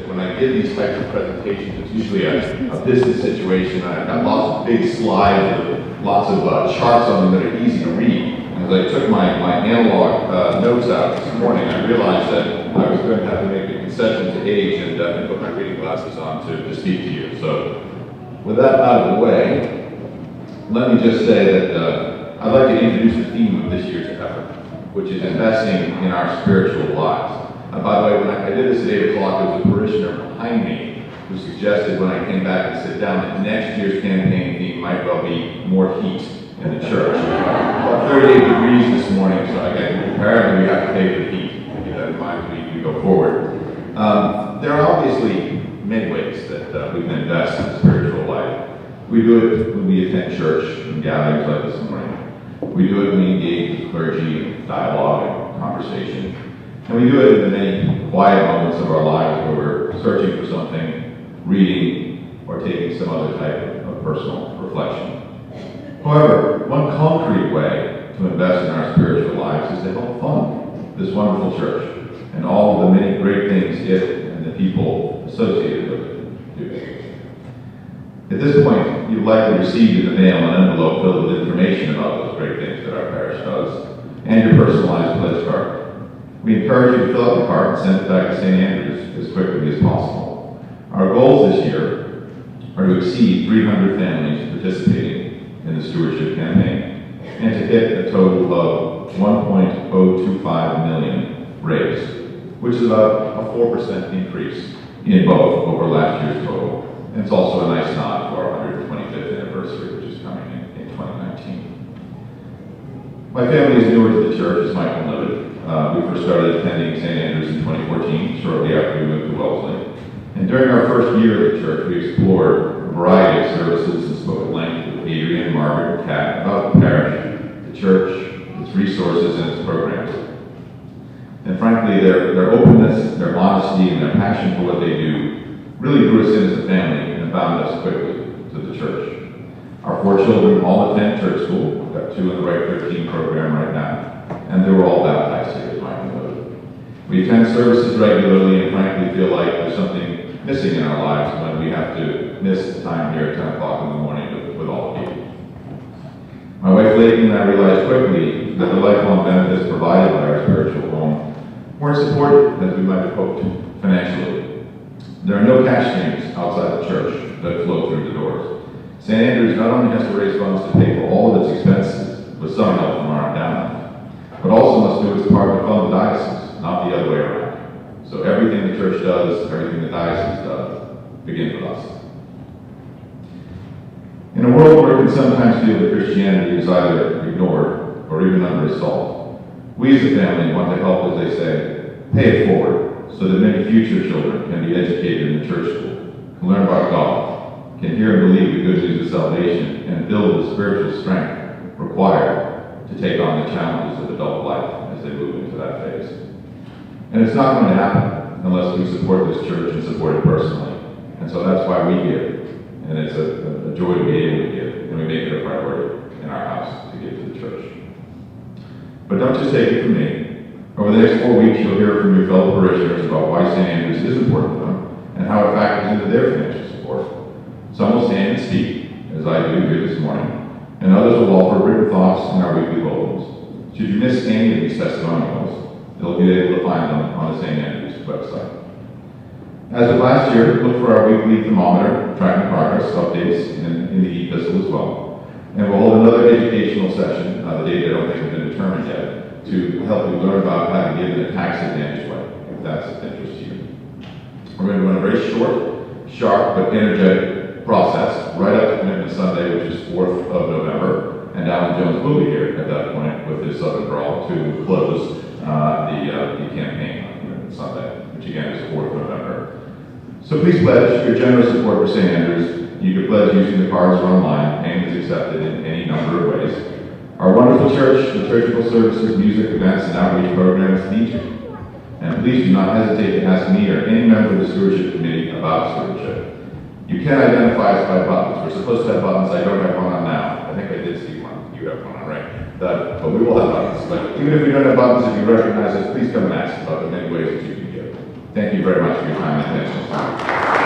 when I give these types of presentations, it's usually a business situation. I've got lots of big slides with lots of charts on them that are easy to read. As I took my analog notes out this morning, I realized that I was going to have to make a concession to age and put my reading glasses on to speak to you. So with that out of the way, let me just say that I'd like to introduce the theme of this year's effort, which is investing in our spiritual lives. By the way, when I did this at 8 o'clock, there was a parishioner behind me who suggested when I came back and sit down that next year's campaign theme might well be more heat in the church. About 38 degrees this morning, so again, apparently we have to pay for the heat. Keep that in mind as we go forward. There are obviously many ways that we can invest in spiritual life. We do it when we attend church and gatherings like this morning. We do it when we engage with clergy in dialogue and conversation. And we do it in the many quiet moments of our lives where we're searching for something, reading, or taking some other type of personal reflection. However, one concrete way to invest in our spiritual lives is to help fund this wonderful church and all of the many great things it and the people associated with it do. At this point, you've likely received in the mail an envelope filled with information about those great things that our parish does, and your personalized pledge card. We encourage you to fill out the card and send it back to St. Andrews as quickly as possible. Our goals this year are to exceed 300 families participating in the Stewardship campaign, and to hit a total of 1.025 million raised, which is about a 4% increase in both over last year's total. And it's also a nice nod to our 125th anniversary, which is coming in 2019. My family is newer to the church, as Michael noted. We first started attending St. Andrews in 2014, shortly after we moved to Wellesley. And during our first year at the church, we explored a variety of services and spoke at length with Adrian, Margaret, and Kat about the parish, the church, its resources, and its programs. And frankly, their openness, their honesty, and their passion for what they do really drew us in as a family and bound us quickly to the church. Our 4 children all attend church school. We've got 2 in the Right 13 program right now, and they were all baptized here, as Michael noted. We attend services regularly and frankly feel like there's something missing in our lives when we have to miss the time here at 10 o'clock in the morning with all of you. My wife Leighton and I realized quickly that the lifelong benefits provided by our spiritual home weren't supported as we might have hoped financially. There are no cash streams outside the church that flow through the doors. St. Andrews not only has to raise funds to pay for all of its expenses with some help from our endowment, but also must do its part to fund the diocese, not the other way around. So everything the church does, everything the diocese does, begins with us. In a world where it can sometimes feel that Christianity is either ignored or even under assault, we as a family want to help, as they say, pay it forward so that many future children can be educated in the church school, can learn about God, can hear and believe the good news of salvation, and build the spiritual strength required to take on the challenges of adult life as they move into that phase. And it's not going to happen unless we support this church and support it personally. And so that's why we give. And it's a joy to be able to give. And we make it a priority in our house to give to the church. But don't just take it from me. Over the next 4 weeks, you'll hear from your fellow parishioners about why St. Andrews is important to them and how it factors into their financial support. Some will stand and speak, as I do here this morning, and others will offer written thoughts in our weekly bulletins. Should you miss any of these testimonials, you'll be able to find them on the St. Andrews website. As of last year, look for our weekly thermometer, tracking progress, updates in the epistle as well. And we'll hold another educational session, the date I don't think has been determined yet, to help you learn about how to give in a tax-advantaged way, if that's of interest to you. We're going to run a very short, sharp, but energetic process right up to Commitment Sunday, which is 4th of November, and Alan Jones will be here at that point with his Southern Brawl to close the campaign on Commitment Sunday, which again is 4th of November. So please pledge your generous support for St. Andrews. You can pledge using the cards or online. Payment is accepted in any number of ways. Our wonderful church, liturgical services, music, events, and outreach programs need you. And please do not hesitate to ask me or any member of the Stewardship Committee about stewardship. You can identify us by buttons. We're supposed to have buttons. I don't have one on now. I think I did see one. You have one on, right? But we will have buttons. But even if we don't have buttons, if you recognize us, please come and ask about the many ways that you can give. Thank you very much for your time and attention.